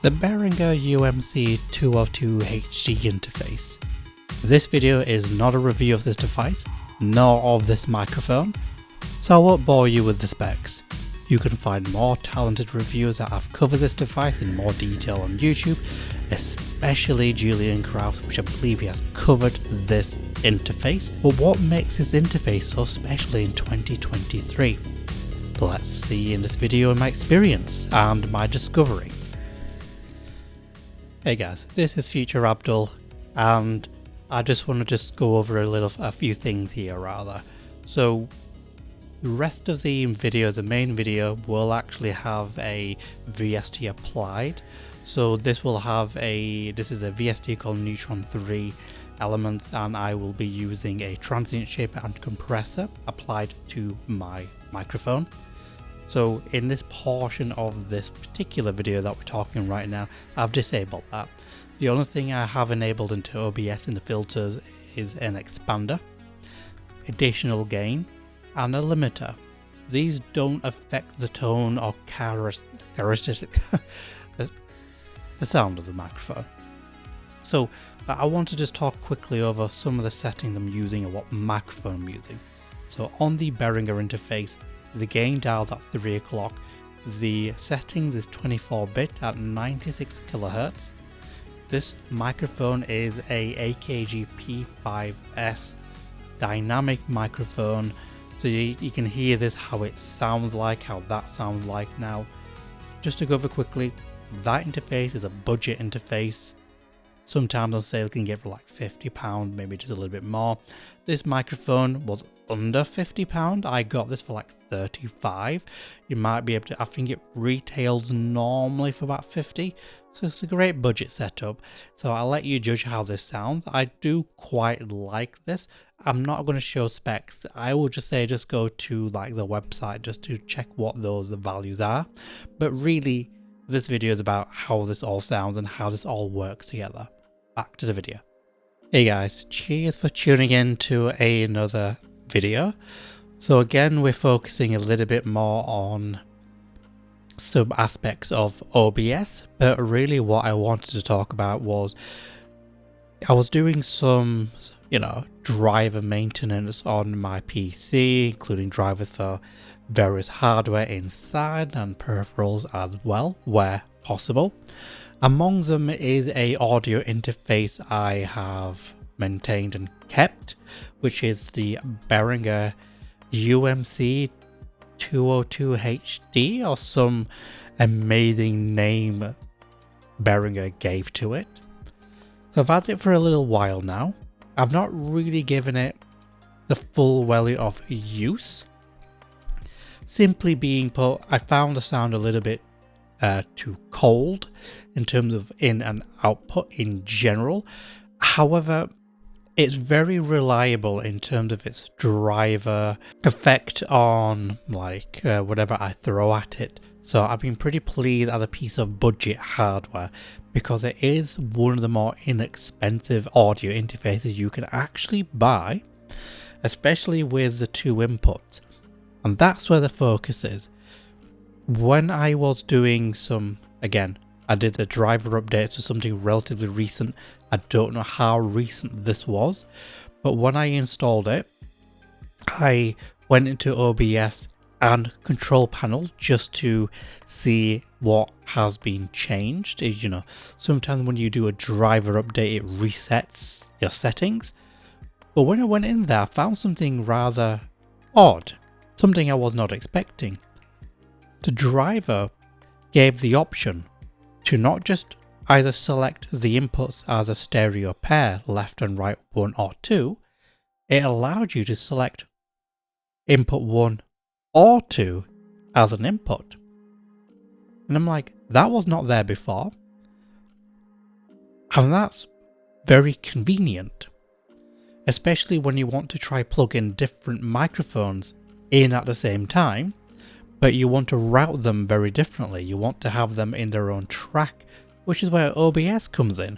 the Behringer UMC 202 HD interface. This video is not a review of this device, nor of this microphone, so I won't bore you with the specs. You can find more talented reviewers that have covered this device in more detail on YouTube, especially Julian Krause, which I believe he has covered this interface. But what makes this interface so special in 2023? Let's see in this video my experience and my discovery. Hey guys, this is Future Abdul, and I just want to go over a few things here rather. So the rest of the video, the main video, will actually have a VST applied. So this is a VST called Neutron 3 Elements, and I will be using a transient shaper and compressor applied to my microphone. So in this portion of this particular video that we're talking right now, I've disabled that. The only thing I have enabled into OBS in the filters is an expander, additional gain, and a limiter. These don't affect the tone or characteristic the sound of the microphone. So, but I want to just talk quickly over some of the settings I'm using and what microphone I'm using. So on the Behringer interface, the gain dial's at 3 o'clock. The settings is 24-bit at 96 kHz. This microphone is a AKG P5S dynamic microphone. So you can hear this, how it sounds like, how that sounds like now. Just to go over quickly, that interface is a budget interface. Sometimes on sale you can get for like £50, maybe just a little bit more. This microphone was under £50. I got this for like 35. You might be able to, I think it retails normally for about 50. So it's a great budget setup. So I'll let you judge how this sounds. I do quite like this. I'm not going to show specs. I will just say just go to like the website just to check what those values are. But really, this video is about how this all sounds and how this all works together. Back to the video. Hey guys, cheers for tuning in to another video. So again, we're focusing a little bit more on some aspects of OBS, but really what I wanted to talk about was I was doing some, driver maintenance on my PC, including drivers for various hardware inside and peripherals as well, where possible. Among them is a audio interface I have maintained and kept, which is the Behringer UMC 202 HD, or some amazing name Behringer gave to it. So I've had it for a little while now. I've not really given it the full value of use. Simply being put, I found the sound a little bit too cold in terms of in and output in general. However, it's very reliable in terms of its driver effect on whatever I throw at it. So I've been pretty pleased as a piece of budget hardware, because it is one of the more inexpensive audio interfaces you can actually buy, especially with the 2 inputs. And that's where the focus is. When I was doing I did the driver updates to something relatively recent. I don't know how recent this was, but when I installed it, I went into OBS and control panel just to see what has been changed. Sometimes when you do a driver update, it resets your settings. But when I went in there, I found something rather odd, something I was not expecting. The driver gave the option to not just either select the inputs as a stereo pair, left and right, 1 or 2, it allowed you to select input 1 or 2 as an input. And I'm like, that was not there before. And that's very convenient, especially when you want to try plug in different microphones in at the same time, but you want to route them very differently. You want to have them in their own track, which is where OBS comes in.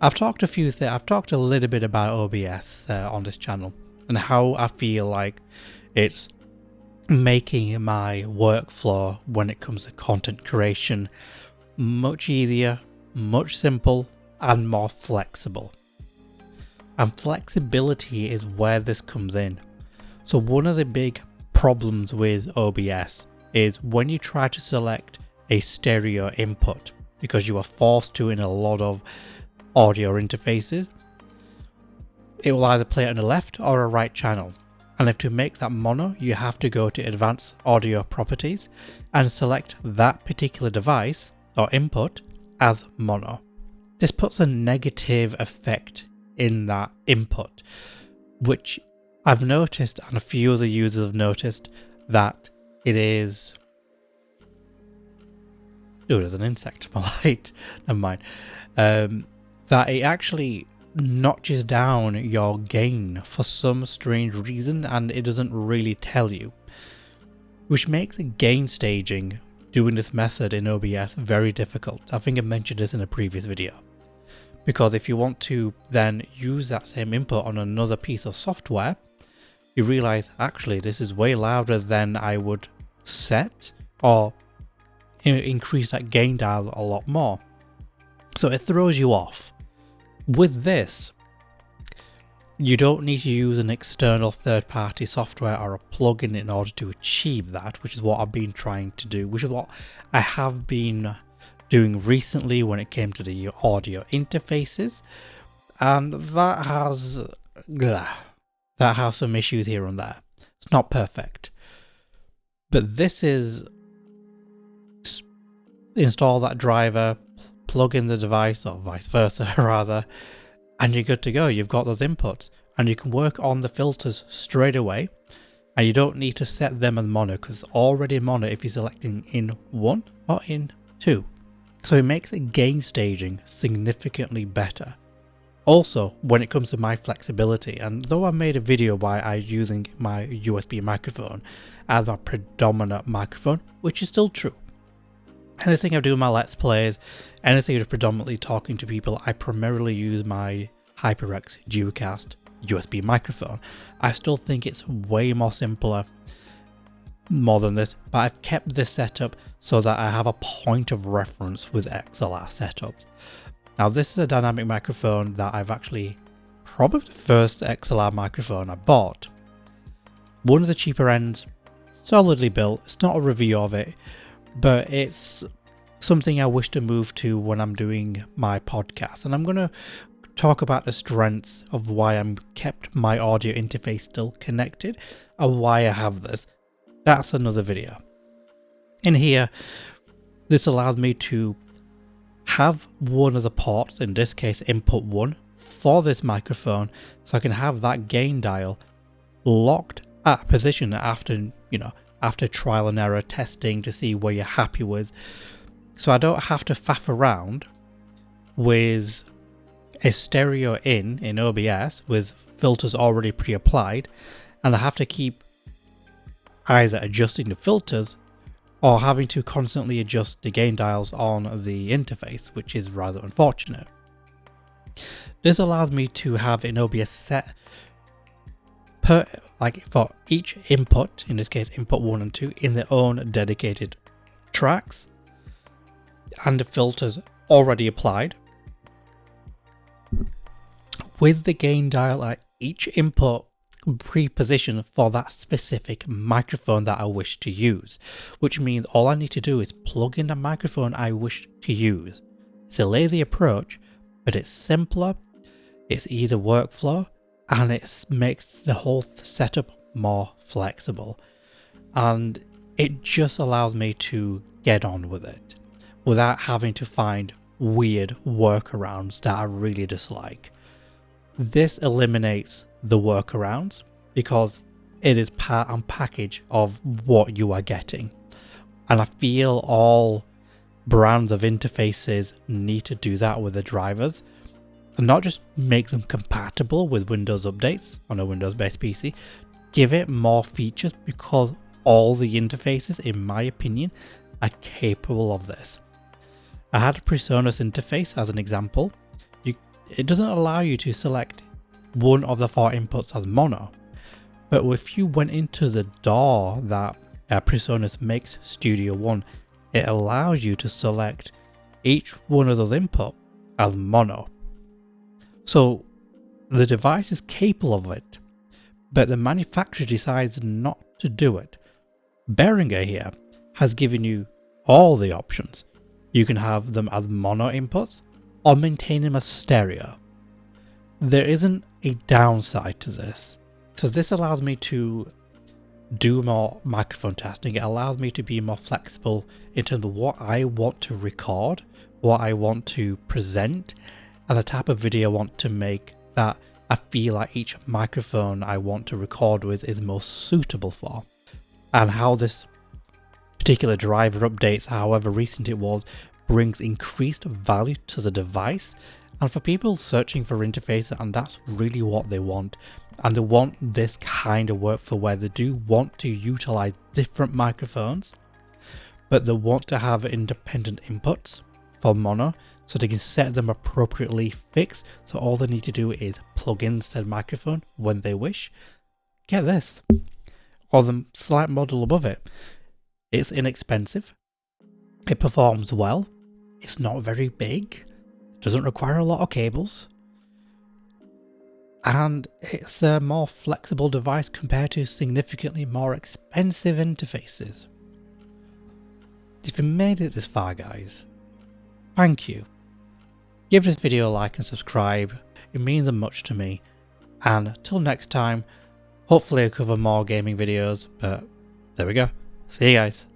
I've talked a little bit about OBS on this channel and how I feel like it's making my workflow when it comes to content creation much easier, much simple, and more flexible. And flexibility is where this comes in. So one of the big problems with OBS is when you try to select a stereo input, because you are forced to in a lot of audio interfaces, it will either play it on the left or a right channel. And if to make that mono, you have to go to advanced audio properties and select that particular device or input as mono. This puts a negative effect in that input, which I've noticed, and a few other users have noticed, that it is... Oh, there's an insect on my light. Never mind. That it actually notches down your gain for some strange reason, and it doesn't really tell you. Which makes gain staging, doing this method in OBS, very difficult. I think I mentioned this in a previous video. Because if you want to then use that same input on another piece of software, you realize actually this is way louder than I would set, or increase that gain dial a lot more. So it throws you off. With this, you don't need to use an external third-party software or a plugin in order to achieve that, which is what I've been trying to do, which is what I have been doing recently when it came to the audio interfaces, and that has some issues here and there. It's not perfect, but this is install that driver, plug in the device, or vice versa rather, and you're good to go. You've got those inputs and you can work on the filters straight away, and you don't need to set them as mono because it's already mono if you're selecting in 1 or in 2. So it makes the gain staging significantly better. Also, when it comes to my flexibility, and though I made a video why I'm using my USB microphone as a predominant microphone, which is still true. Anything I do in my Let's Plays, anything that's predominantly talking to people, I primarily use my HyperX Duocast USB microphone. I still think it's way more simpler, more than this, but I've kept this setup so that I have a point of reference with XLR setups. Now this is a dynamic microphone that I've actually, probably the first XLR microphone I bought. One of the cheaper ends, solidly built. It's not a review of it, but it's something I wish to move to when I'm doing my podcast. And I'm going to talk about the strengths of why I'm kept my audio interface still connected and why I have this. That's another video. In here, this allows me to have one of the ports, in this case input 1, for this microphone, so I can have that gain dial locked at a position after, after trial and error testing to see where you're happy with. So I don't have to faff around with a stereo in OBS with filters already pre-applied, and I have to keep either adjusting the filters or having to constantly adjust the gain dials on the interface, which is rather unfortunate. This allows me to have an OBS set for each input, in this case input 1 and 2, in their own dedicated tracks, and the filters already applied, with the gain dial at each input pre-positioned for that specific microphone that I wish to use, which means all I need to do is plug in the microphone I wish to use. It's a lazy approach, but it's simpler, it's easier workflow, and it makes the whole setup more flexible, and it just allows me to get on with it without having to find weird workarounds that I really dislike. This eliminates the workarounds because it is part and package of what you are getting, and I feel all brands of interfaces need to do that with the drivers, and not just make them compatible with Windows updates on a Windows based PC, give it more features, because all the interfaces, in my opinion, are capable of this. I had a PreSonus interface as an example. It doesn't allow you to select one of the 4 inputs as mono, but if you went into the DAW that PreSonus makes Studio One, it allows you to select each one of those inputs as mono. So the device is capable of it, but the manufacturer decides not to do it. Behringer here has given you all the options. You can have them as mono inputs or maintain them as stereo. There isn't a downside to this. So this allows me to do more microphone testing. It allows me to be more flexible in terms of what I want to record, what I want to present, and the type of video I want to make that I feel like each microphone I want to record with is most suitable for. And how this particular driver updates, however recent it was, brings increased value to the device. And for people searching for interfaces, and that's really what they want, and they want this kind of work for where they do want to utilize different microphones, but they want to have independent inputs for mono, so they can set them appropriately fixed, so all they need to do is plug in said microphone when they wish. Get this, or the slight model above it. It's inexpensive, it performs well, it's not very big, doesn't require a lot of cables, and it's a more flexible device compared to significantly more expensive interfaces. If you made it this far, guys, thank you. Give this video a like and subscribe, it means much to me, and till next time, hopefully I'll cover more gaming videos, but there we go. See you guys.